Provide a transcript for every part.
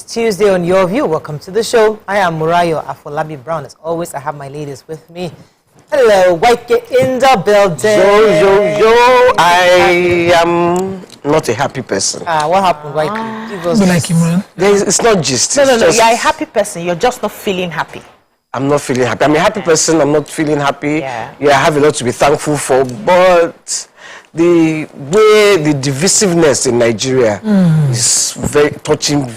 Tuesday on Your View. Welcome to the show. I am Murayo Afolabi Brown. As always, I have my ladies with me. Hello, White in the building. Yo. I am not a happy person. What happened, White? Give us like him, man. It's not just. No. You're a happy person. You're just not feeling happy. I'm not feeling happy. I'm a happy person. I'm not feeling happy. Yeah, I have a lot to be thankful for. But the way the divisiveness in Nigeria is very touching,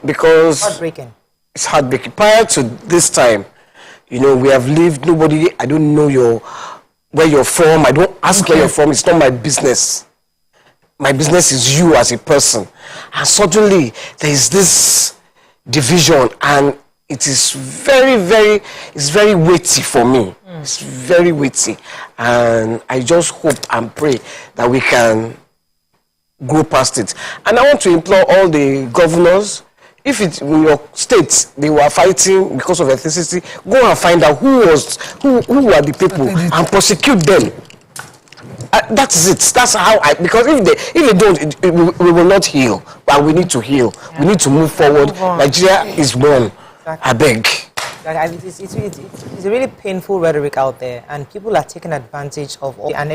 because heartbreaking. It's heartbreaking. Prior to this time, we have lived. Nobody. I don't know where you're from. I don't ask where you're from. It's not my business. My business is you as a person. And suddenly there is this division, and it is very weighty for me. It's very weighty, and I just hope and pray that we can go past it. And I want to implore all the governors, if it's in your states they were fighting because of ethnicity, go and find out who are the people and prosecute them. That's it. That's how because if they don't, we will not heal. But we need to heal. Yeah. We need to move forward. Nigeria is one. Exactly. I beg. It's a really painful rhetoric out there, and people are taking advantage of all, and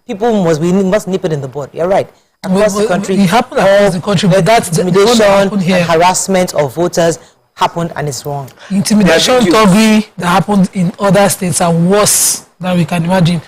people must nip it in the bud. You're right. Across the country, it happened across the country, but that's intimidation and harassment of voters happened, and it's wrong. Intimidation, thuggery that happened in other states are worse than we can imagine,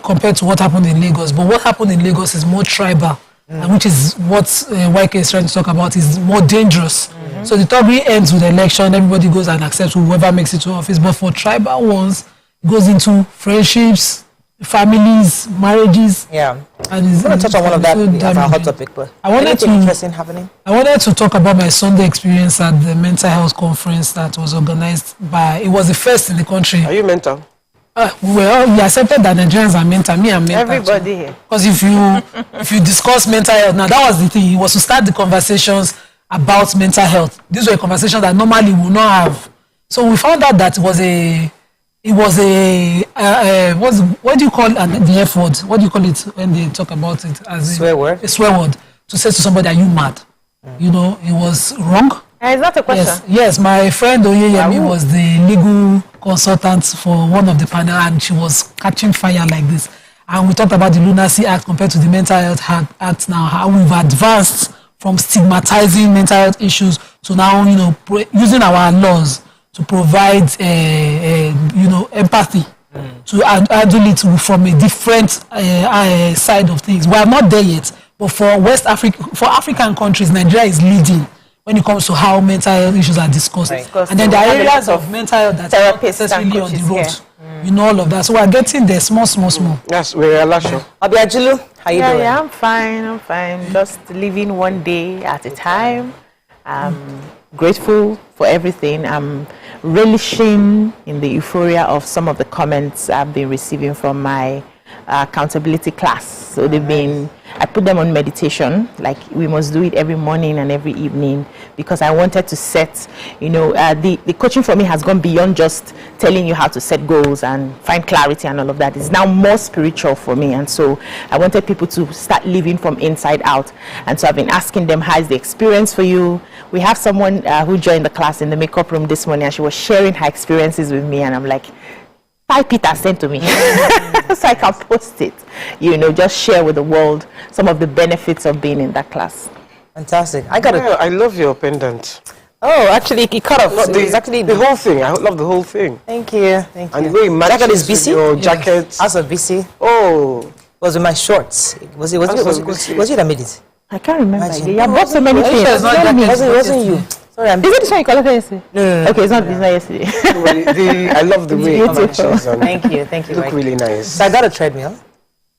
compared to what happened in Lagos. But what happened in Lagos is more tribal, and which is what YK is trying to talk about, is more dangerous. So the thuggery ends with the election, everybody goes and accepts whoever makes it to office. But for tribal ones, it goes into friendships, families, marriages. Yeah. And I'm going to touch on one of that as a hot topic, but anything interesting happening? I wanted to talk about my Sunday experience at the mental health conference that was organized by, it was the first in the country. Are you mental? We accepted that Nigerians are mental. Me, I'm mental. Everybody here. Because if you discuss mental health, now that was the thing. It was to start the conversations about mental health. These were conversations that normally we would not have. So we found out that what do you call the F word? What do you call it when they talk about it? As swear word? A swear word. To say to somebody, are you mad? It was wrong. Is that a question? Yes, my friend Oyeyemi was the legal consultant for one of the panel, and she was catching fire like this. And we talked about the Lunacy Act compared to the Mental Health Act now, how we've advanced from stigmatizing mental health issues to now, using our laws to provide, empathy to handle it from a different side of things. We are not there yet, but for African countries, Nigeria is leading when it comes to how mental health issues are discussed. And then there are areas of mental health that are not necessarily on the road. All of that. So we're getting there small. Yes, we're Alasho. Abiajilu, how you doing? Yeah, I'm fine. Just living one day at a time. I'm grateful for everything. I'm relishing in the euphoria of some of the comments I've been receiving from my accountability class. So I put them on meditation, like we must do it every morning and every evening, because I wanted to set, the coaching for me has gone beyond just telling you how to set goals and find clarity and all of that. It's now more spiritual for me, and so I wanted people to start living from inside out. And so I've been asking them, how is the experience for you? We have someone who joined the class in the makeup room this morning, and she was sharing her experiences with me, and I'm like, type it and send to me so I can post it, just share with the world some of the benefits of being in that class. Fantastic. I love your pendant. Oh, actually, it cut off. It's actually the whole thing. I love the whole thing. Thank you. And the way it matches with your jacket. As a BC. Oh. It was with my shorts. Was it that made it? I can't remember. You have bought so many things. It wasn't you. Sorry, is it this one you collected yesterday? No. Okay, it's not yesterday. I love the way it matches. Thank you. You look really nice. So I got a treadmill.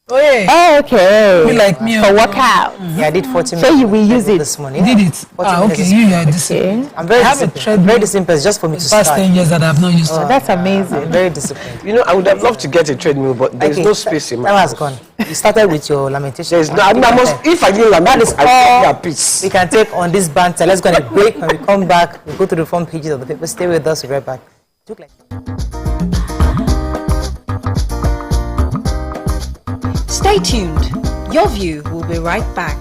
Oh, okay. You like me for workout? Yeah, I did 40 minutes. So you will use it this morning. Did it? Okay, you are disciplined. I'm very disciplined. Very disciplined. It's just for me to start. Past 10 years that I have not used it. That's amazing. I'm very disciplined. I would have loved to get a treadmill, but there's no space in my house. That has gone. You started with your lamentation. If I didn't lament, I would be at peace. We can take on this banter. Let's go on a break. When we come back, we'll go to the front pages of the paper. Stay with us. We'll be right back. Stay tuned. Your View will be right back.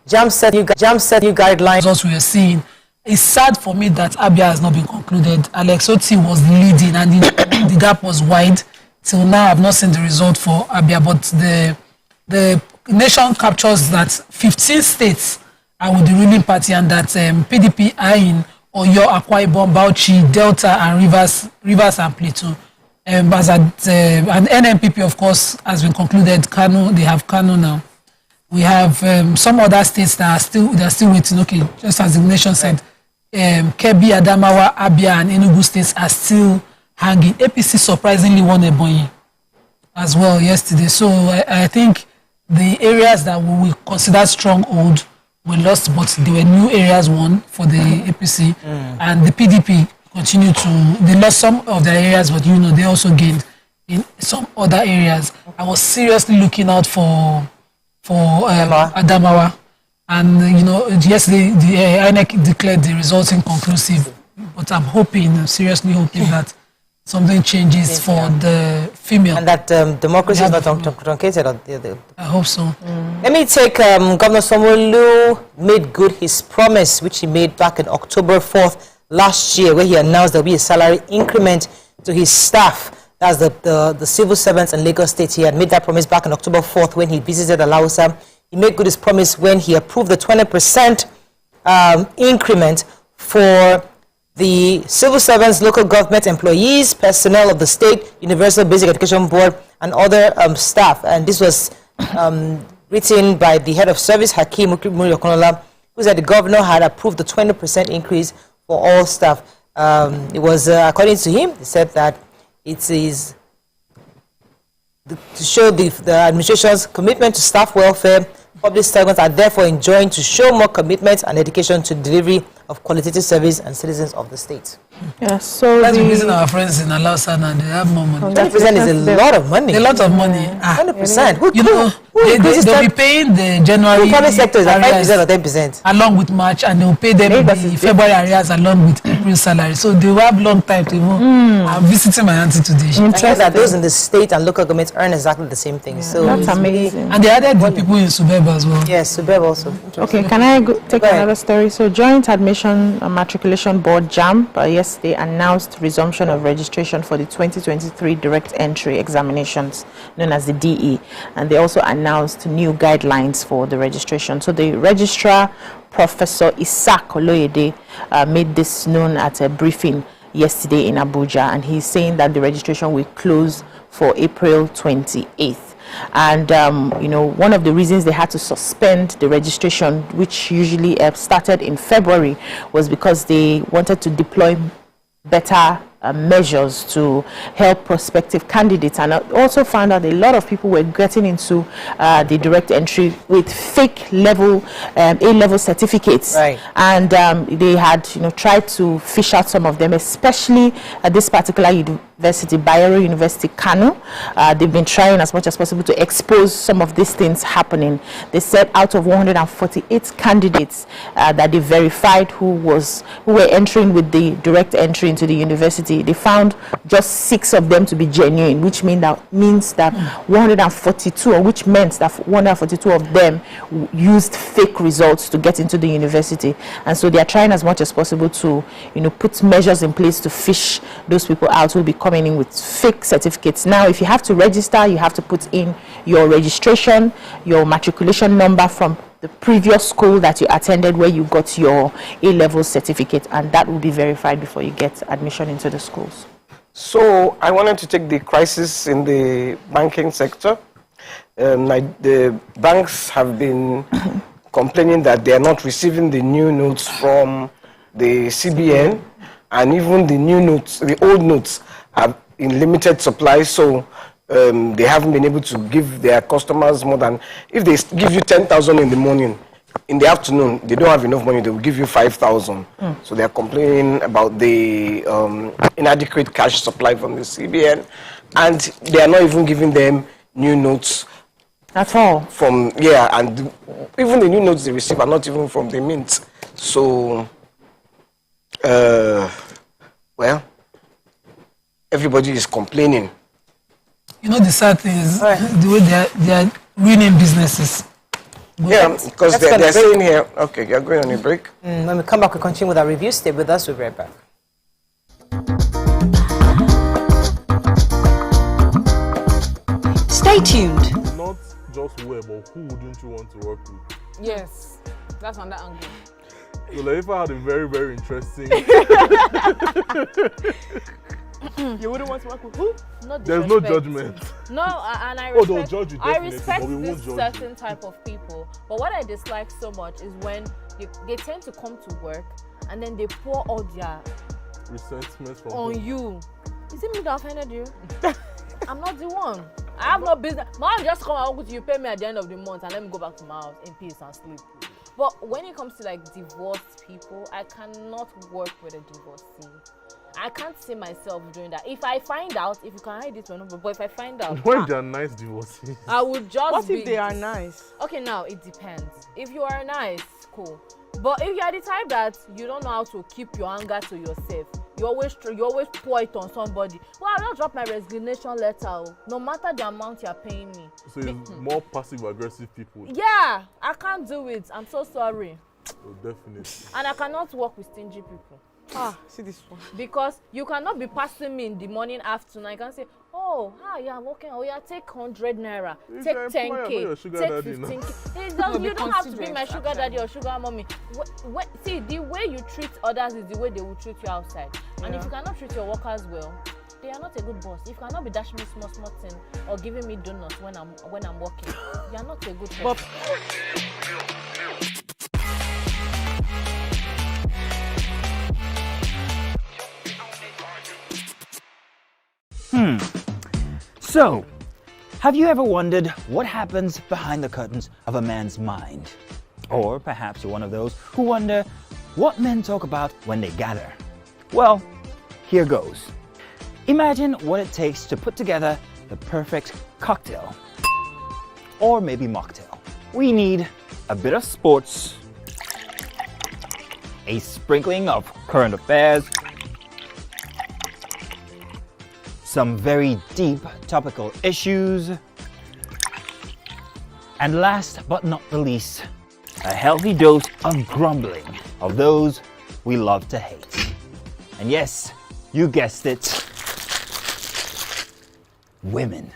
JAM set new guidelines. Results we are seeing. It's sad for me that Abia has not been concluded. Alex Oti was leading and the gap was wide. Till now, I've not seen the result for Abia, but the nation captures that 15 states are with the ruling party and that PDP are in Oyo, Akwa Ibom, Bauchi, Delta, and Rivers and Plateau. And NNPP, of course, has been concluded. Kano, they have Kano now. We have some other states that are still waiting. Okay, just as the nation said, Kebbi, Adamawa, Abia, and Enugu states are still hanging. APC surprisingly won Ebonyi as well yesterday. So I think the areas that we will consider stronghold were lost, but there were new areas won for the APC, and the PDP continued to. They lost some of their areas, but they also gained in some other areas. I was seriously looking out for Adamawa, and yesterday the INEC declared the results inconclusive. But I'm seriously hoping that something changes for the female. And that democracy is not truncated. I hope so. Let me take Governor Sanwo-Olu made good his promise, which he made back in October 4th last year, where he announced there will be a salary increment to his staff. That's the civil servants in Lagos State. He had made that promise back on October 4th when he visited Alausa. He made good his promise when he approved the 20% increment for the civil servants, local government employees, personnel of the State Universal Basic Education Board, and other staff. And this was written by the head of service, Hakeem Muriokonola, who said the governor had approved the 20% increase for all staff. It was, according to him, he said that it is to show the administration's commitment to staff welfare. Public servants are therefore enjoined to show more commitment and dedication to delivery of qualitative service and citizens of the state. Yeah, so let's be visiting our friends in Alausa and they have more money. 20% is a lot of money. A lot of money. 100%. They'll be paying the January. The public sector is at 5% or 10%. Along with March, and they'll pay them the February arrears along with April salary. So they will have long time to move. I'm visiting my auntie today. Interesting. That those in the state and local governments earn exactly the same thing. So that's amazing. And they added the people in Subeb as well. Yes, Subeb also. Okay, can I take another story? So Joint Admission and Matriculation Board, JAM, yesterday announced resumption of registration for the 2023 direct entry examinations, known as the DE. And they also announced new guidelines for the registration. So the registrar, Professor Isaac Oloyede, made this known at a briefing yesterday in Abuja, and he's saying that the registration will close for April 28th. And one of the reasons they had to suspend the registration, which usually started in February, was because they wanted to deploy better measures to help prospective candidates, and also found out a lot of people were getting into the direct entry with fake A-level certificates, right. And they had tried to fish out some of them, especially at this particular university, Bayero University, Kano. They've been trying as much as possible to expose some of these things happening. They said out of 148 candidates that they verified who were entering with the direct entry into the university, they found just 6 of them to be genuine, which means that 142, or which meant that 142 of them used fake results to get into the university. And so they are trying as much as possible to put measures in place to fish those people out who will be coming in with fake certificates. Now, if you have to register, you have to put in your registration, your matriculation number from the previous school that you attended where you got your A-level certificate, and that will be verified before you get admission into the schools. So I wanted to take the crisis in the banking sector. The banks have been complaining that they are not receiving the new notes from the CBN, and even the new notes, the old notes, are in limited supply. So they haven't been able to give their customers more than, if they give you 10,000 in the morning, in the afternoon they don't have enough money, they will give you 5,000. So they are complaining about the inadequate cash supply from the CBN, and they are not even giving them new notes at all. And even the new notes they receive are not even from the mint. So well, everybody is complaining. The sad thing is the way they are ruining businesses. Yeah, because they're saying here, okay, you're going on a break. When we come back, we continue with our review. Stay with us. We'll be right back. Stay tuned. Not just web, but who wouldn't you want to work with? Yes, that's on that angle. So Laifa had a very, very interesting. You wouldn't want to work with who? Not There's no judgment. No, and I Oh, respect, they'll judge you I definitely, respect but we won't this judge certain you. type of people. But what I dislike so much is when they tend to come to work and then they pour all their Resentment from on who? you. Is it me that offended you? I'm not the one. I have no business. Mom just come out with you, pay me at the end of the month, and let me go back to my house in peace and sleep. But when it comes to like divorced people, I cannot work with a divorcee. I can't see myself doing that. If I find out, if you can hide it, no, but if I find out, When they're nice divorcees. I would just What be. if they are nice? Okay, now it depends. If you are nice, cool. But if you are the type that you don't know how to keep your anger to yourself, you always pour it on somebody. Well, I'll just drop my resignation letter, no matter the amount you're paying me. So it's more passive-aggressive people. Yeah, I can't do it. I'm so sorry. Oh, definitely. And I cannot work with stingy people. See this one. Because you cannot be passing me in the morning, afternoon. I can say, oh, hi, yeah, I'm working. Oh, yeah, take 100 naira, You take can employ 10K, your sugar take daddy, 15K. You don't have to be my sugar daddy or sugar mommy. See, the way you treat others is the way they will treat you outside. And if you cannot treat your workers well, they are not a good boss. If you cannot be dashing me small thing or giving me donuts when I'm working, you are not a good person. So, have you ever wondered what happens behind the curtains of a man's mind? Or perhaps you're one of those who wonder what men talk about when they gather. Well, here goes. Imagine what it takes to put together the perfect cocktail. Or maybe mocktail. We need a bit of sports, a sprinkling of current affairs, some very deep topical issues, and last but not the least, a healthy dose of grumbling of those we love to hate. And yes, you guessed it, women.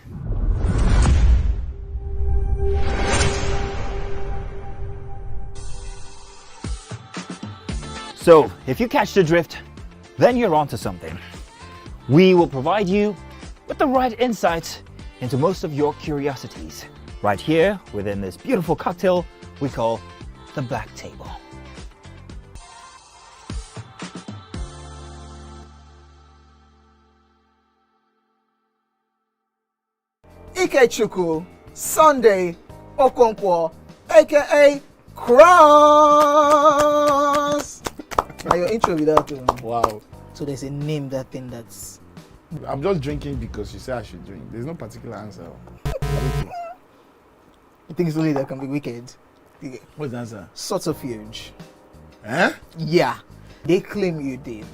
So, if you catch the drift, then you're onto something. We will provide you with the right insights into most of your curiosities, right here within this beautiful cocktail we call the Black Table. Ikechukwu Sunday Okonkwo, aka Cross. Now your intro without Wow. so there's a name that thing that's. I'm just drinking because you say I should drink. There's no particular answer. I think it's only that can be wicked. What's the answer? Subterfuge. Eh? Yeah, they claim you did,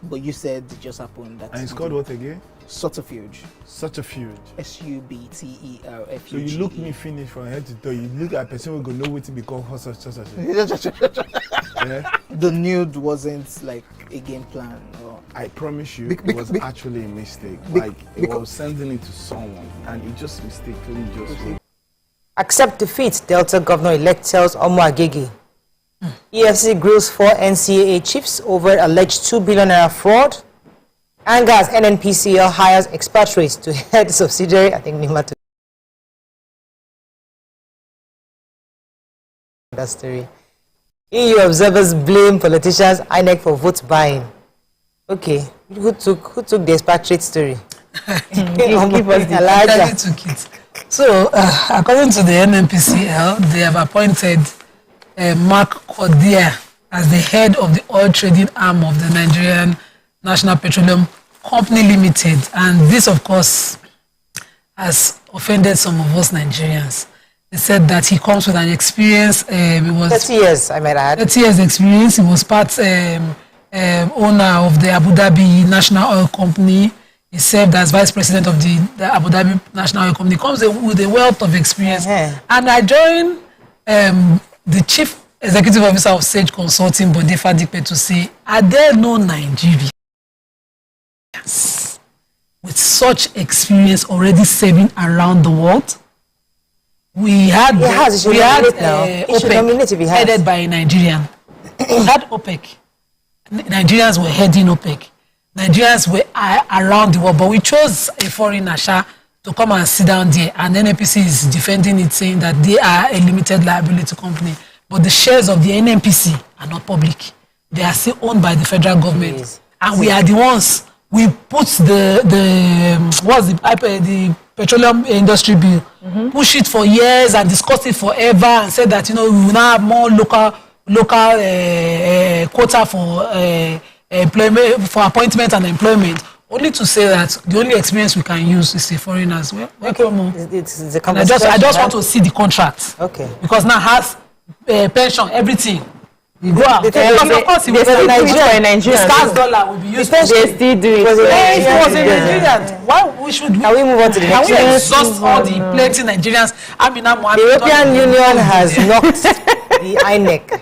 but you said it just happened. That And it's called what again? Subterfuge. Such a feud. SUBTERFUGE. So you look me finish from head to toe. You look at a person who go know what to become for such. Yeah? The nude wasn't like a game plan. Or... I promise you, Bec- it was bec- actually a mistake. bec- Like it because- was sending it to someone, and it just mistakenly just. Accept defeat, Delta Governor-elect tells Omo Agege. EFCC grills 4 NCAA chiefs over alleged 2 billion naira fraud. Anger as NNPCL hires expatriates to head the subsidiary. I think Nima to that story. EU observers blame politicians INEC for vote buying. Okay, who took the expatriate story? Give us the Elijah took it. So, according to the NNPCL, they have appointed Mark Cordier as the head of the oil trading arm of the Nigerian National Petroleum Company Limited. And this, of course, has offended some of us Nigerians. They said that he comes with an experience. It was 30 years, I might add. 30 years experience. He was part owner of the Abu Dhabi National Oil Company. He served as vice president of the Abu Dhabi National Oil Company. He comes with a wealth of experience. And I join the chief executive officer of Sage Consulting, Bodefa Dikpe, to say, are there no Nigerians with such experience already serving around the world? We had OPEC headed by a Nigerian. We had OPEC. Nigerians were heading OPEC. Nigerians were around the world, but we chose a foreigner to come and sit down there, and NNPC is defending it, saying that they are a limited liability company. But the shares of the NNPC are not public. They are still owned by the federal government. Yes. And we are the ones, we put the petroleum industry bill, push it for years and discuss it forever, and said that, we will now have more local quota for employment, for appointment and employment, only to say that the only experience we can use is the foreigners. Welcome. It's a I just want to see the contract. Okay. Because now has pension, everything. We go out. Of course, it was in Nigeria. The SCAS dollar will be used. They still do it. It was in Nigeria. Why we should? Can we move on to the next? Can we exhaust all the plenty Nigerians? The European Union has knocked the INEC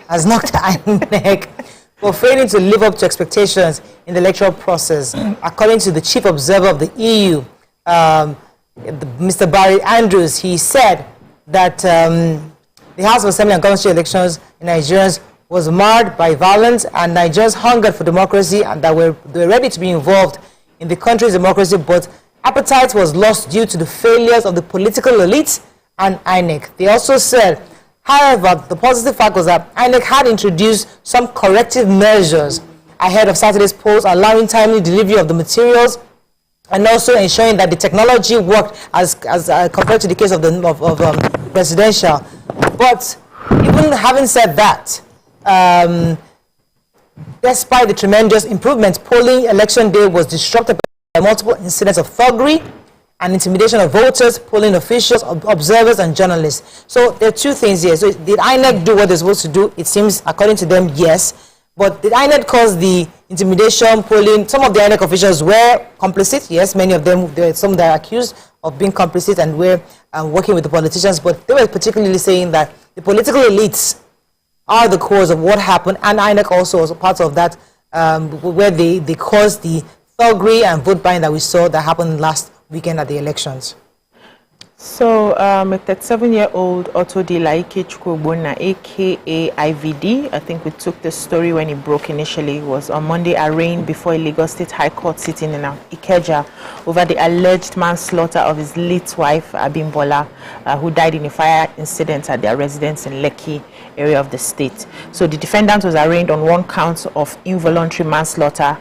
for failing to live up to expectations in the electoral process. According to the chief observer of the EU, Mr. Barry Andrews, he said that the House of Assembly and Government elections in Nigeria was marred by violence, and Nigerians hungered for democracy, and that they were ready to be involved in the country's democracy, but appetite was lost due to the failures of the political elites and INEC. They also said, however, the positive fact was that INEC had introduced some corrective measures ahead of Saturday's polls, allowing timely delivery of the materials and also ensuring that the technology worked as compared to the case of the presidential. But even having said that, despite the tremendous improvements, polling election day was disrupted by multiple incidents of thuggery and intimidation of voters, polling officials, observers, and journalists. So there are two things here. So did INEC do what they're supposed to do? It seems, according to them, yes. But did INEC cause the intimidation, polling? Some of the INEC officials were complicit. Yes, many of them, there are some that are accused of being complicit and were working with the politicians. But they were particularly saying that the political elites are the cause of what happened, and INEC also was a part of that, where they caused the thuggery and vote buying that we saw that happened last weekend at the elections. So, a 37-year-old Otodila Chukwugbonna, aka IVD, I think we took the story when it broke initially, was on Monday arraigned before a Lagos State High Court sitting in Ikeja over the alleged manslaughter of his late wife, Abimbola, who died in a fire incident at their residence in Lekki area of the state. So the defendant was arraigned on one count of involuntary manslaughter,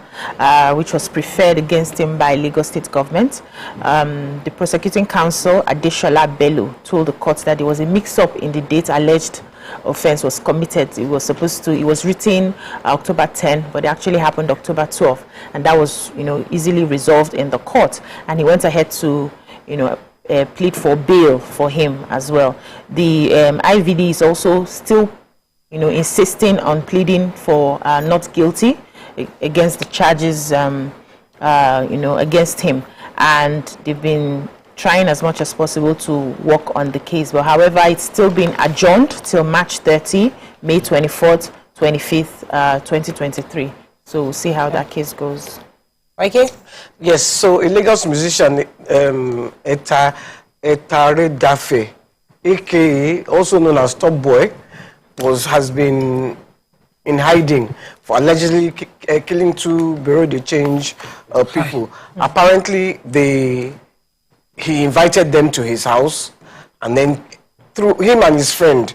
which was preferred against him by Lagos State government. The prosecuting counsel, Adeshola Bello, told the court that there was a mix-up in the date alleged offense was committed. It was written October 10, but it actually happened October 12, and that was, easily resolved in the court. And he went ahead to, plead for bail for him as well. The IVD is also still, insisting on pleading for not guilty against the charges, against him, and they've been trying as much as possible to work on the case. But however, it's still been adjourned till March 30, May 24th, 25th, 2023. So we'll see how that case goes. Okay. Yes, so a Lagos musician, Etare Dafe, aka also known as Top Boy, has been in hiding for allegedly killing two Bureau de Change people. Apparently, he invited them to his house, and then through him and his friend,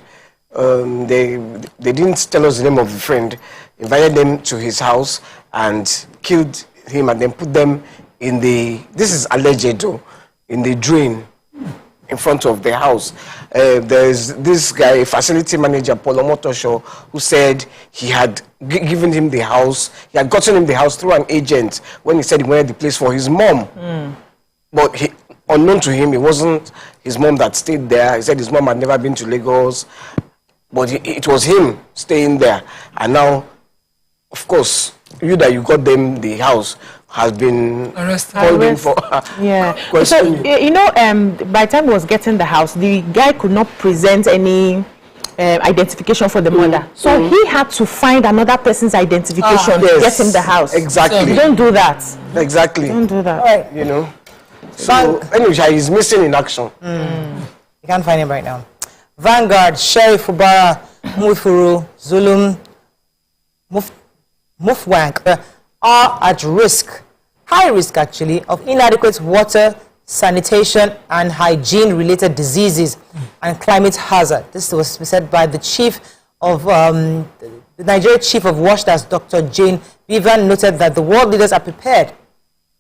they didn't tell us the name of the friend, invited them to his house and killed him, and then put them in this is alleged though, in the drain in front of the house. There's this guy, facility manager, Polo Motosho, who said he had given him the house, he had gotten him the house through an agent when he said he wanted the place for his mom. But unknown to him, it wasn't his mom that stayed there. He said his mom had never been to Lagos, but it was him staying there. And now, of course, you got them the house has been holding for So by the time he was getting the house, the guy could not present any identification for the mother. So he had to find another person's identification to get him the house. Exactly. So don't do that. Exactly. Don't do that. All right. You know. So anyway, he's missing in action. You can't find him right now. Vanguard, Sheriff Fubara, Mufuru, Zulum, Mufwank are at risk, high risk actually, of inadequate water, sanitation and hygiene-related diseases and climate hazard. This was said by the chief of the Nigeria Chief of WASH, that's Dr. Jane Vivian, noted that the world leaders are prepared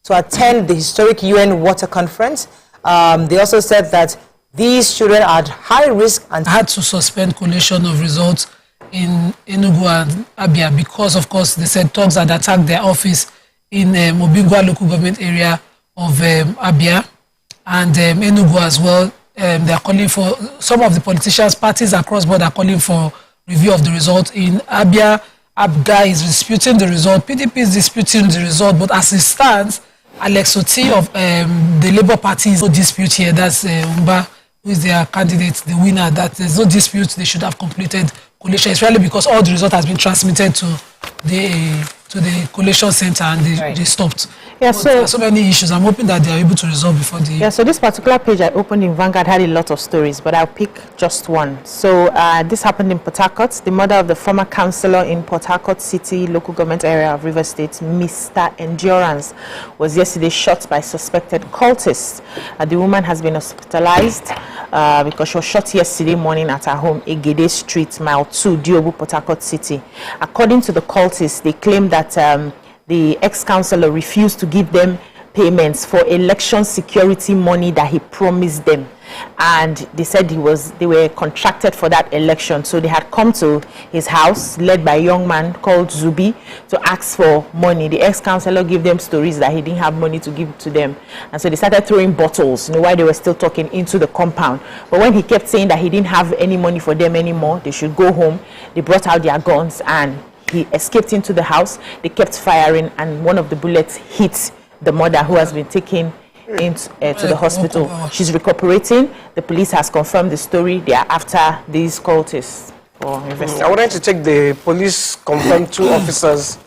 to attend the historic UN Water Conference. They also said that these children are at high risk and had to suspend collation of results in Enugu and Abia because, of course, they said thugs had attacked their office in Obingwa local government area of Abia and Enugu as well. They are calling for, some of the politicians, parties across board are calling for review of the result. In Abia, Abga is disputing the result, PDP is disputing the result, but as it stands, Alex Oti of the Labour Party is no dispute here. That's Umba, who is their candidate, the winner, that there's no dispute, they should have completed collation, especially because all the result has been transmitted to the collation center and they stopped. Yeah, but there are so many issues. I'm hoping that they are able to resolve before the... Yeah, so this particular page I opened in Vanguard had a lot of stories, but I'll pick just one. So this happened in Port Harcourt. The mother of the former councillor in Port Harcourt City local government area of River State, Mr. Endurance, was yesterday shot by suspected cultists. The woman has been hospitalized because she was shot yesterday morning at her home, Egede Street, Mile 2, Diobu, Port Harcourt City. According to the cultists, they claim that the ex-councillor refused to give them payments for election security money that he promised them, and they said they were contracted for that election. So they had come to his house, led by a young man called Zubi, to ask for money. The ex-councillor gave them stories that he didn't have money to give to them, and so they started throwing bottles, while they were still talking, into the compound. But when he kept saying that he didn't have any money for them anymore, they should go home, they brought out their guns and he escaped into the house. They kept firing, and one of the bullets hit the mother, who has been taken into to the hospital. She's recuperating. The police has confirmed the story. They are after these cultists for investigation. I wanted to take the police confirmed 2 officers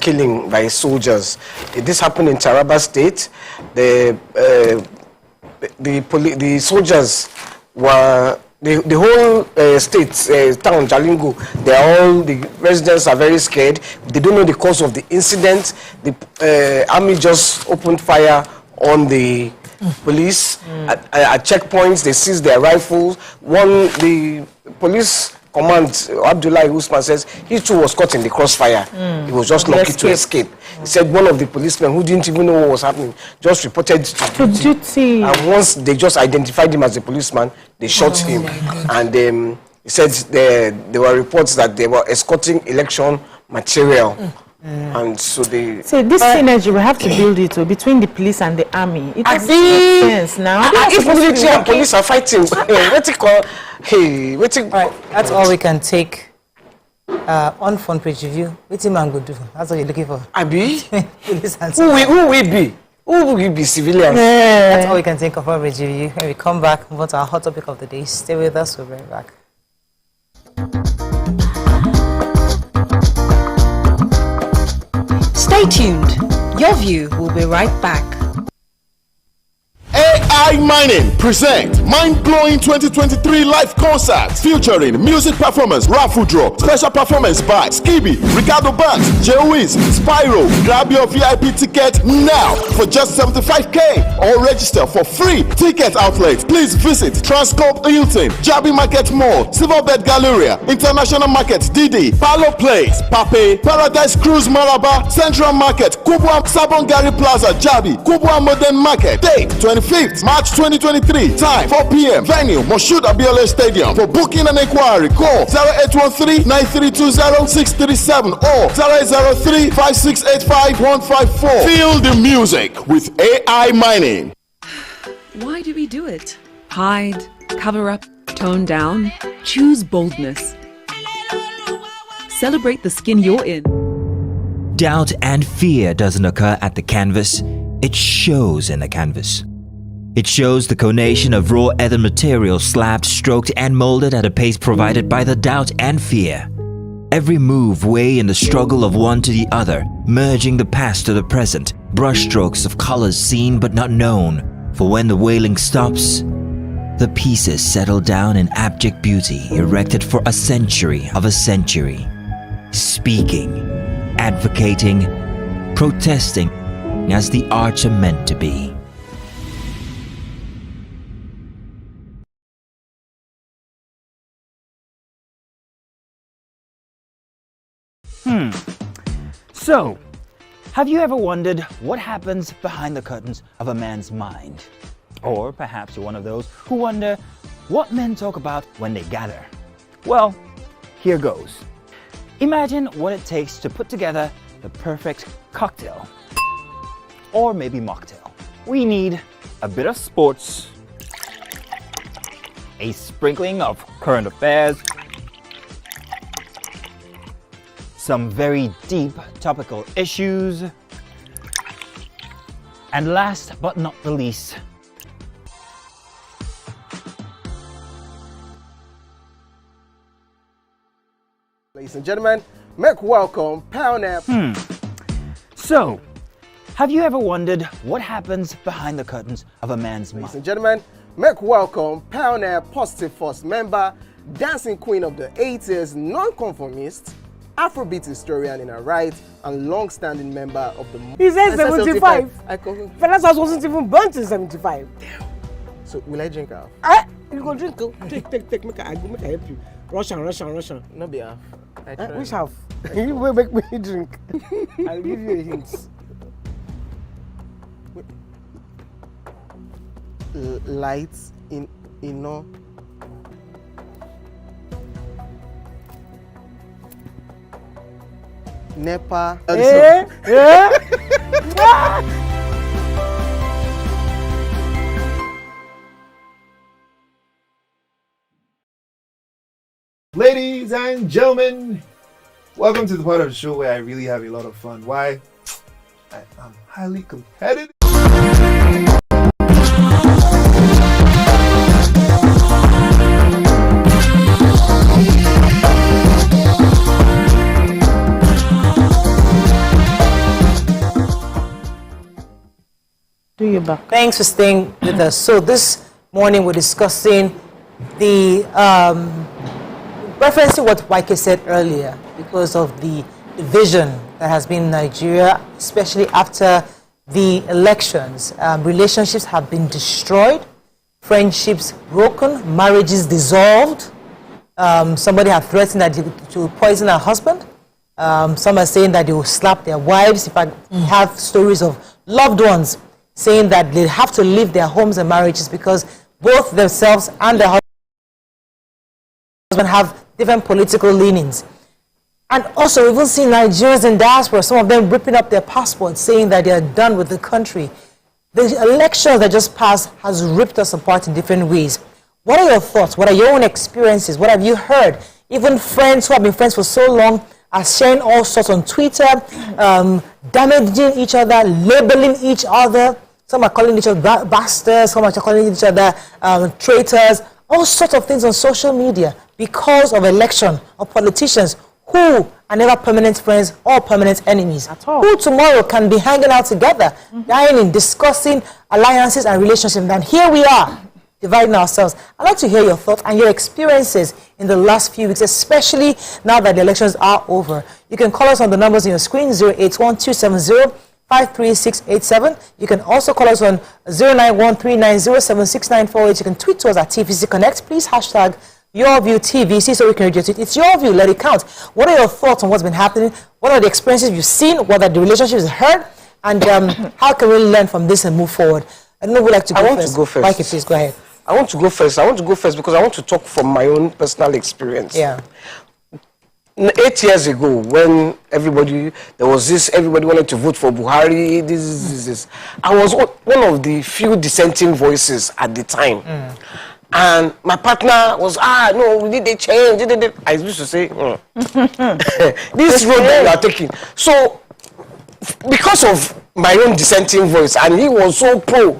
killing by soldiers. This happened in Taraba State. The soldiers were... The whole town, Jalingo, the residents are very scared. They don't know the cause of the incident. The army just opened fire on the police at checkpoints. They seized their rifles. The police command, Abdullahi Usman, says he too was caught in the crossfire. He was just lucky to escape. He said one of the policemen who didn't even know what was happening just reported to duty. And once they just identified him as a policeman, they shot him. And he said there were reports that they were escorting election material. And so they... So this synergy, we have to build it between the police and the army. It doesn't make sense now. If military and police are fighting, Right, that's all we can take on front page review. What's man go do? That's what you're looking for. Abi? Who we be? Who will we be? Civilians? That's all we can take on front page review. When we come back, move on to our hot topic of the day. Stay with us, we'll be right back. Stay tuned. Your View will be right back. AI Mining present mind-blowing 2023 live concert featuring music performance, raffle draw, special performance by Skibby, Ricardo Banks, Joey's, Spyro. Grab your VIP ticket now for just 75k or register for free. Ticket outlets, please visit Transcorp Hilton, Jabi Market Mall, Silverbed Galleria, International Market, Didi, Palo Place, Pape, Paradise Cruise Maraba, Central Market, Kubwa Sabongari Plaza, Jabi, Kubwa Modern Market. Date 25th March 2023. Time 4 p.m. Venue Moshood Abiola Stadium. For booking and inquiry, call 0813-9320-637 or 0803-5685-154. Feel the music with AI Mining. Why do we do it? Hide, cover up, tone down. Choose boldness. Celebrate the skin you're in. Doubt and fear doesn't occur at the canvas, it shows in the canvas. It shows the conation of raw earthen material slabbed, stroked, and molded at a pace provided by the doubt and fear. Every move way in the struggle of one to the other, merging the past to the present, brushstrokes of colors seen but not known. For when the wailing stops, the pieces settle down in abject beauty, erected for a century of a century. Speaking, advocating, protesting as the arts are meant to be. So, have you ever wondered what happens behind the curtains of a man's mind? Or perhaps you're one of those who wonder what men talk about when they gather. Well, here goes. Imagine what it takes to put together the perfect cocktail. Or maybe mocktail. We need a bit of sports, a sprinkling of current affairs, some very deep topical issues, and last but not the least, ladies and gentlemen, make welcome Pioneer. So, have you ever wondered what happens behind the curtains of a man's mind? Ladies and gentlemen, make welcome Pioneer Positive Force member, dancing queen of the 80s, non-conformist, Afrobeat historian in her right, and long-standing member of the... He said 75. Fellas wasn't even born till 75. So, will I drink half? You go drink. Take. Make I help you. Russian. No be half. Which half? You will make me drink. I'll give you a hint. Lights in no. NEPA. Ladies and gentlemen, welcome to the part of the show where I really have a lot of fun. Why? I'm highly competitive. Do you back? Thanks for staying with us. So this morning we're discussing the referencing what YK said earlier, because of the division that has been in Nigeria, especially after the elections. Relationships have been destroyed, friendships broken, marriages dissolved. Somebody has threatened that they will poison her husband. Some are saying that they will slap their wives. In fact, we have stories of loved ones saying that they have to leave their homes and marriages because both themselves and their husband have different political leanings. And also, we've even seen Nigerians in diaspora, some of them ripping up their passports, saying that they are done with the country. The elections that just passed has ripped us apart in different ways. What are your thoughts? What are your own experiences? What have you heard? Even friends who have been friends for so long are sharing all sorts on Twitter, damaging each other, labeling each other. Some are calling each other bastards, some are calling each other traitors, all sorts of things on social media because of election of politicians who are never permanent friends or permanent enemies. At all. Who tomorrow can be hanging out together, dining, discussing alliances and relationships. And here we are, dividing ourselves. I'd like to hear your thoughts and your experiences in the last few weeks, especially now that the elections are over. You can call us on the numbers on your screen, 081-270-53687. You can also call us on 091-390-76948. You can tweet to us at TVC Connect. Please hashtag YourViewTVC so we can read your tweet. It's your view, let it count. What are your thoughts on what's been happening? What are the experiences you've seen? What are the relationships you've heard? And how can we learn from this and move forward? I don't know who would like to go first. I want to go first. Mikey, please go ahead. I want to go first. I want to go first because I want to talk from my own personal experience. Yeah. 8 years ago, when everybody wanted to vote for Buhari, this. I was one of the few dissenting voices at the time. And my partner was, no, we need a change. I used to say, this road that you are taking. So, because of my own dissenting voice, and he was so pro,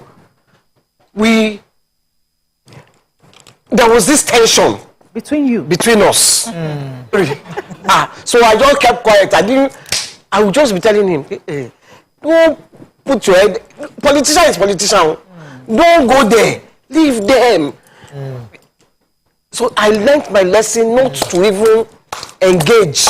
there was this tension between us. So I just kept quiet. I would just be telling him, hey, don't put your head. Politician is politician. Don't go there. Leave them. So I learned my lesson not to even engage.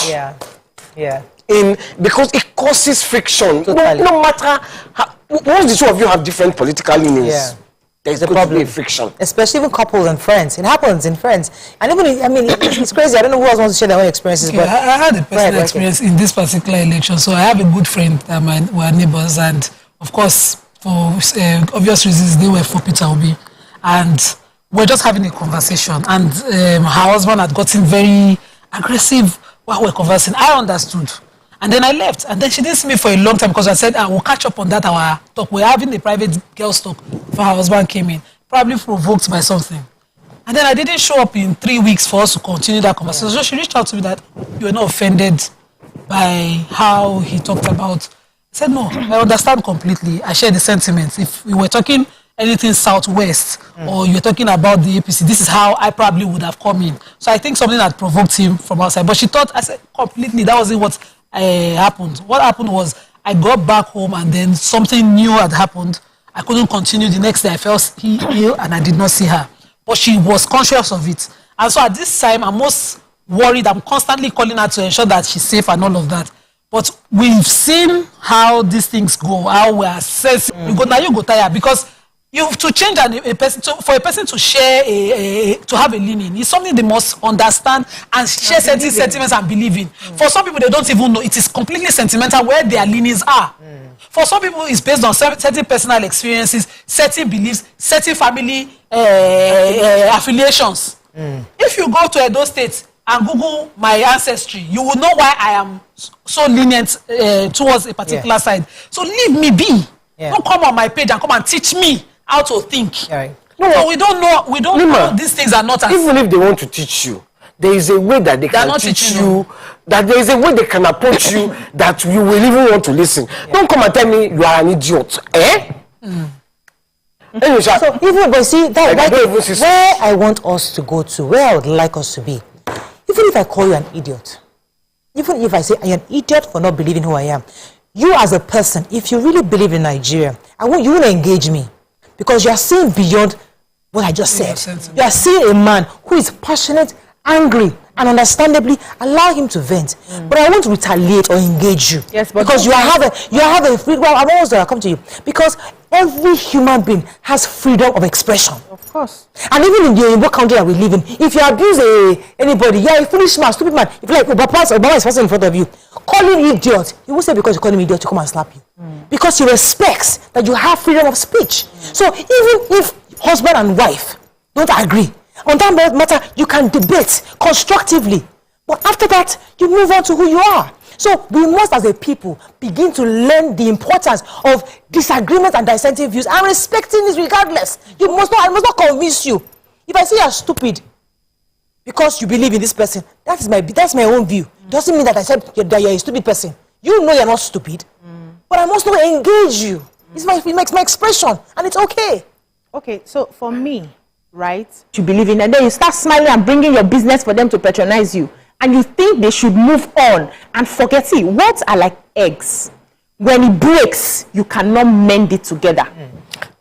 Because it causes friction. No matter how, once the two of you have different political leanings, there's a problem. Friction, especially even couples and friends. It happens in friends, and even it's crazy. I don't know who else wants to share their own experiences. Okay, but I had a personal experience in this particular election. So I have a good friend that were neighbors, and of course, for obvious reasons, they were for Peter Obi, and we're just having a conversation. And her husband had gotten very aggressive while we're conversing. I understood. And then I left. And then she didn't see me for a long time because I said, I will catch up on that our talk. We're having a private girls' talk before her husband came in, probably provoked by something. And then I didn't show up in 3 weeks for us to continue that conversation. So she reached out to me that you were not offended by how he talked about. I said, no, I understand completely. I share the sentiments. If we were talking anything southwest or you're talking about the APC, this is how I probably would have come in. So I think something had provoked him from outside. But she thought, I said, completely, that wasn't what happened. What happened was I got back home and then something new had happened. I couldn't continue. The next day I felt ill and I did not see her. But she was conscious of it. And so at this time, I'm most worried. I'm constantly calling her to ensure that she's safe and all of that. But we've seen how these things go, how we are assessing. Now you go tired because you to change a person, for a person to share to have a leaning is something they must understand and share certain sentiments and believe in. For some people, they don't even know. It is completely sentimental where their leanings are. For some people, it's based on certain personal experiences, certain beliefs, certain family affiliations. If you go to Edo State and Google my ancestry, you will know why I am so lenient towards a particular side. So leave me be. Don't come on my page and come and teach me how to think. No, we don't know. We don't know these things are not as. Even if they want to teach you, there is a way that they can teach you. That there is a way they can approach you that you will even want to listen. Don't come and tell me you are an idiot. So even but see that where I want us to go to, where I would like us to be. Even if I call you an idiot, even if I say you're an idiot for not believing who I am, you as a person, if you really believe in Nigeria, you want to engage me. Because you are seeing beyond what I just said. You are seeing a man who is passionate, angry, and understandably allow him to vent. But I want to retaliate or engage you. Yes, but because you have a free. Well, I'm almost there. I'll come to you because every human being has freedom of expression. Of course. And even in the Igbo country that we live in, if you abuse anybody, a foolish man, stupid man. If like Obama is passing in front of you, call him idiot. He won't say because you call him idiot to come and slap you. Because he respects that you have freedom of speech. So even if husband and wife don't agree on that matter, you can debate constructively. But after that, you move on to who you are. So we must, as a people, begin to learn the importance of disagreement and dissenting views and respecting it regardless. I must not convince you. If I say you're stupid because you believe in this person, that's my own view. Doesn't mean that I said that you're a stupid person. You know you're not stupid. But I must not engage you. It makes my expression, and it's okay. Okay, so for me, right, you believe in, and then you start smiling and bringing your business for them to patronize you, and you think they should move on and forget it. Words are like eggs. When it breaks, you cannot mend it together.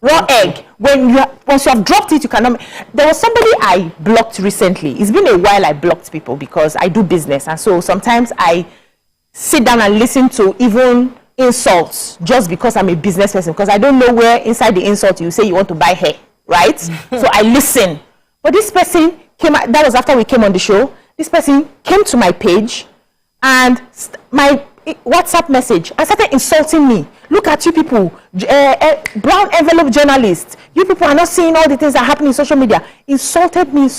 Raw egg, once you have dropped it, you cannot. There was somebody I blocked recently. It's been a while I blocked people because I do business, and so sometimes I sit down and listen to even insults just because I'm a business person, because I don't know where inside the insult you say you want to buy hair, right? So I listen. But this person came, that was after we came on the show, this person came to my page and my WhatsApp message and started insulting me. Look at you people, brown envelope journalists. You people are not seeing all the things that happen in social media. Insulted me.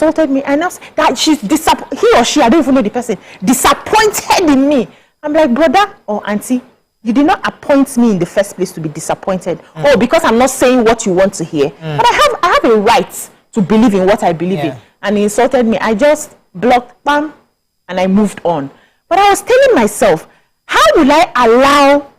And now that he or she, I don't even know the person, disappointed in me. I'm like, brother or auntie, you did not appoint me in the first place to be disappointed. Oh, because I'm not saying what you want to hear. But I have a right to believe in what I believe in. And he insulted me. I just blocked, bam, and I moved on. But I was telling myself, how will I allow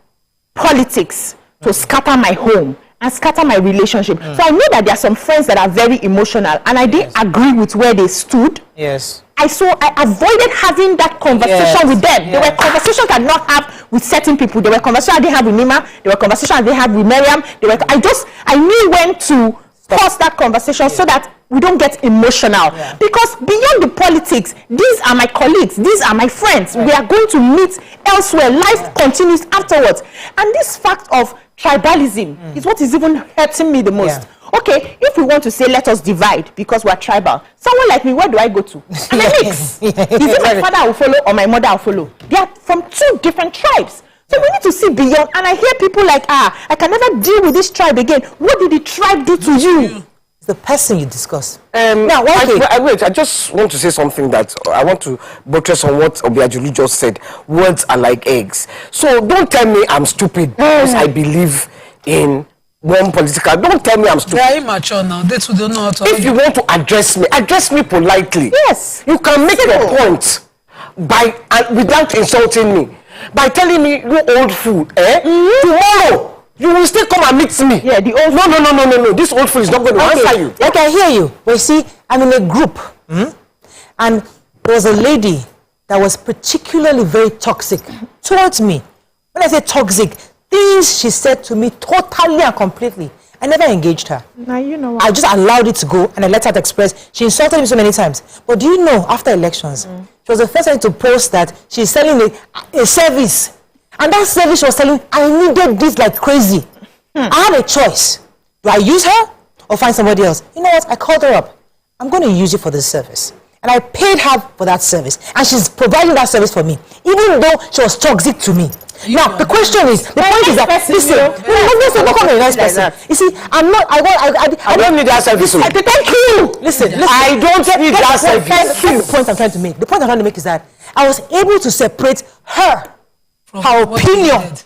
politics to scatter my home and scatter my relationship. So I know that there are some friends that are very emotional, and I didn't agree with where they stood. Yes. I avoided having that conversation with them. There were conversations I did not have with certain people. There were conversations I didn't have with Nima. There were conversations I didn't have with Miriam. I knew when to pause that conversation so that we don't get emotional. Because beyond the politics, these are my colleagues. These are my friends. We are going to meet elsewhere. Life continues afterwards. And this fact of tribalism is what is even hurting me the most. Okay, if we want to say let us divide because we're tribal, someone like me, where do I go to? I'm a mix. Is it my father I will follow or my mother I will follow? They are from two different tribes. So we need to see beyond. And I hear people like, I can never deal with this tribe again. What did the tribe do to you? It's the person you discuss. Now, wait, I just want to say something that I want to buttress on what Obiajulu just said. Words are like eggs. So don't tell me I'm stupid because I believe in one political. Don't tell me I'm stupid. They are immature now. They too don't know how to. If you want to address me politely. Yes. You can make your point without insulting me. By telling me you old fool, tomorrow you will still come and meet me. Yeah, the old No. This old fool is not going to answer you. I can hear you. But you see, I'm in a group, and there was a lady that was particularly very toxic towards me. When I say toxic, things she said to me totally and completely. I never engaged her. Now you know what? I just allowed it to go and I let her express. She insulted me so many times. But do you know, after elections, she was the first one to post that she's selling a service. And that service she was selling, I needed this like crazy. I had a choice. Do I use her or find somebody else? You know what? I called her up. I'm going to use you for this service. And I paid her for that service. And she's providing that service for me. Even though she was toxic to me. Now, the question is, the point is that, listen, don't call me a nice person. You see, I don't need that service. Thank you. Listen, I don't need that service. The point I'm trying to make. The point I'm trying to make is that I was able to separate her opinion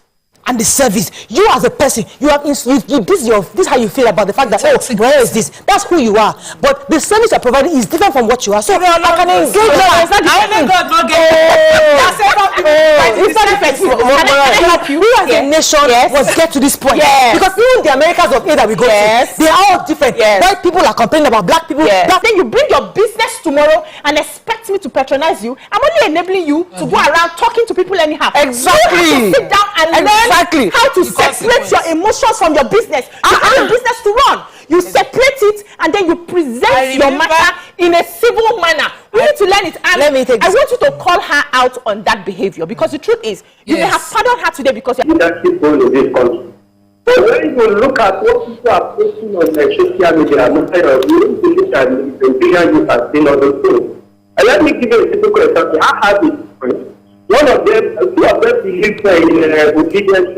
and the service. You as a person, this is how you feel about the fact that, where is this? That's who you are. But the service you're providing is different from what you are. So I can engage we as a nation must get to this point. Because even the Americas of A that we go to, they are all different. White people are complaining about black people. Then you bring your business tomorrow and expect me to patronize you. I'm only enabling you to go around talking to people anyhow. Exactly. You have to sit down and learn how to separate your emotions from your business. You have a business to run. You separate it and then you present your matter in a civil manner. We need to learn it. And I want you to call her out on that behavior because the truth is, you may have pardoned her today because you're leadership role in this country. So when you look at what people are posting on their social media, you don't believe that the opinion you have seen on the show. And let me give you a simple example. I have a friend. Two of them believe in obedience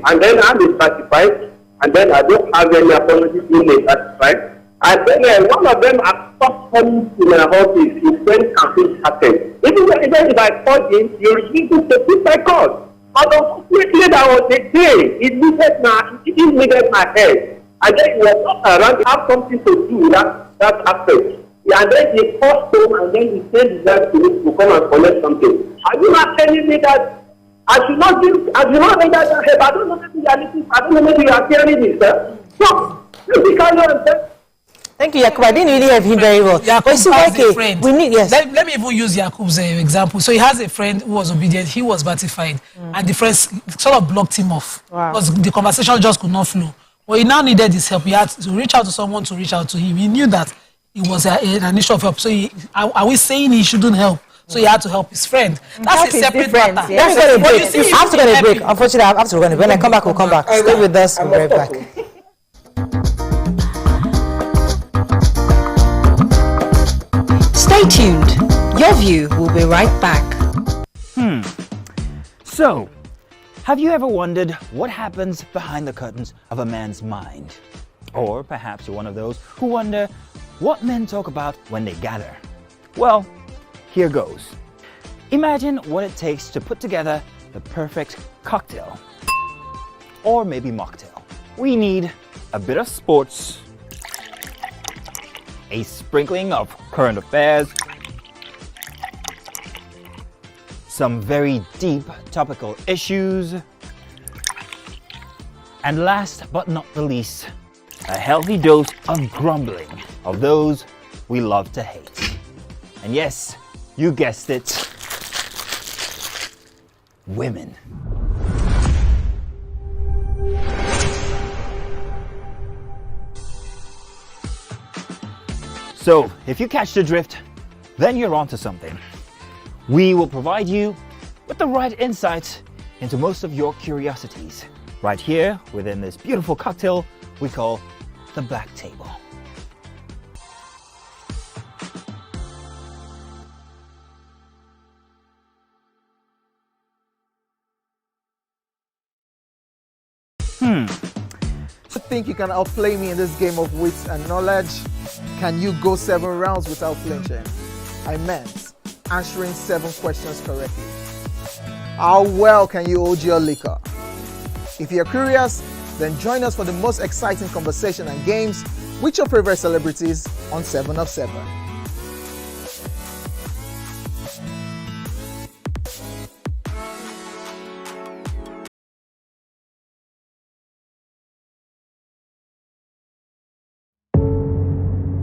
and then I'm certified, and then I don't have any apology being certified. And then one of them has stopped coming to my office when campaign started. Even if I called him, he refused to take my call. But unfortunately, that was a day. It didn't needed my head. And then he was not around to have something to do with that aspect. And then he called home and then he sent that to me to come and collect something. Are you not telling me that I should not render that help? I don't know maybe you are listening. I don't know maybe you are hearing this, sir. So, you can understand. Thank you, Yakub. I didn't really have him very well. Yakub has a friend. Let me even use Yakub's example. So he has a friend who was obedient. He was batified. And the friend sort of blocked him off. Because the conversation just could not flow. But he now needed his help. He had to reach out to someone to reach out to him. He knew that it was an issue of help. So are we saying he shouldn't help? So he had to help his friend. That's a separate matter. I have to go on a break. Unfortunately, I have to go on a break. When I come back, we'll come back. Stay with us. We'll be right back. Stay tuned. Your View will be right back. So, have you ever wondered what happens behind the curtains of a man's mind? Or perhaps you're one of those who wonder what men talk about when they gather. Well, here goes. Imagine what it takes to put together the perfect cocktail. Or maybe mocktail. We need a bit of sports, a sprinkling of current affairs, some very deep topical issues, And last but not the least, a healthy dose of grumbling of those we love to hate. And yes, you guessed it, women. So, if you catch the drift, then you're onto something. We will provide you with the right insights into most of your curiosities, right here within this beautiful cocktail we call the Black Table. You think you can outplay me in this game of wits and knowledge? Can you go 7 rounds without flinching? I meant answering 7 questions correctly. How well can you hold your liquor? If you're curious, then join us for the most exciting conversation and games with your favorite celebrities on 7 of 7.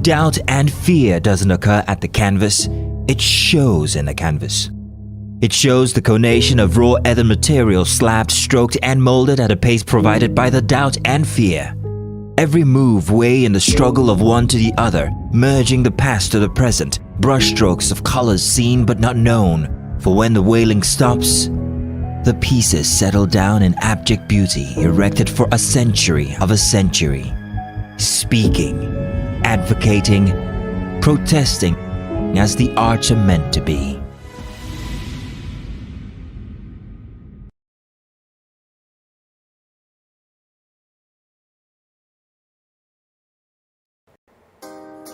Doubt and fear doesn't occur at the canvas, it shows in the canvas. It shows the conation of raw earthen material slabbed, stroked and molded at a pace provided by the doubt and fear. Every move weigh in the struggle of one to the other, merging the past to the present, brushstrokes of colors seen but not known. For when the wailing stops, the pieces settle down in abject beauty erected for a century of a century. Speaking, advocating, protesting as the arts are meant to be.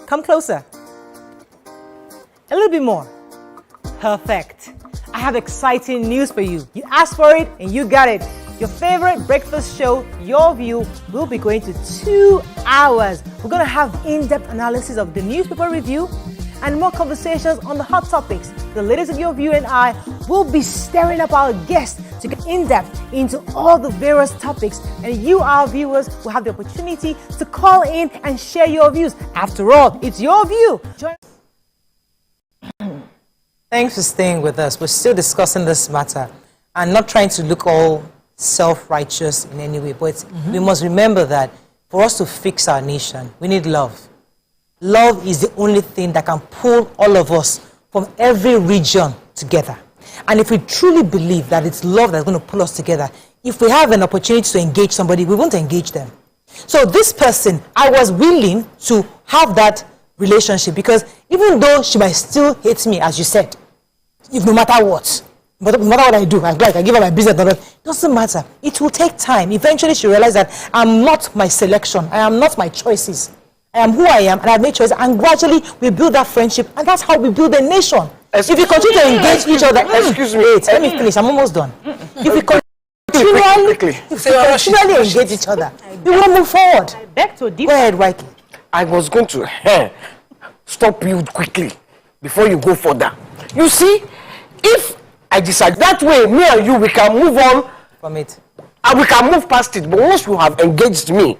Come closer. A little bit more. Perfect. I have exciting news for you. You asked for it and you got it. Your favorite breakfast show, Your View, will be going to 2 hours. We're going to have in-depth analysis of the newspaper review and more conversations on the hot topics. The ladies of Your View and I will be stirring up our guests to get in-depth into all the various topics, and you, our viewers, will have the opportunity to call in and share your views. After all, it's your view. Thanks for staying with us. We're still discussing this matter and not trying to look all self-righteous in any way, but we must remember that for us to fix our nation, we need love. Love is the only thing that can pull all of us from every region together. And if we truly believe that it's love that's going to pull us together, if we have an opportunity to engage somebody, we won't engage them. So this person, I was willing to have that relationship because even though she might still hate me, as you said, if no matter what, but no matter what I do, I give her my business, it doesn't matter. It will take time. Eventually she realized that I'm not my selection. I am not my choices. I am who I am, and I've made choices. And gradually we build that friendship, and that's how we build a nation. If you continue to engage each other, excuse me, wait, let me finish. I'm almost done. If we continually engage each other, we will move forward. Go ahead, Whitey. I was going to stop you quickly before you go further. You see, if I decide that way, me and you, we can move on from it. And we can move past it. But once you have engaged me,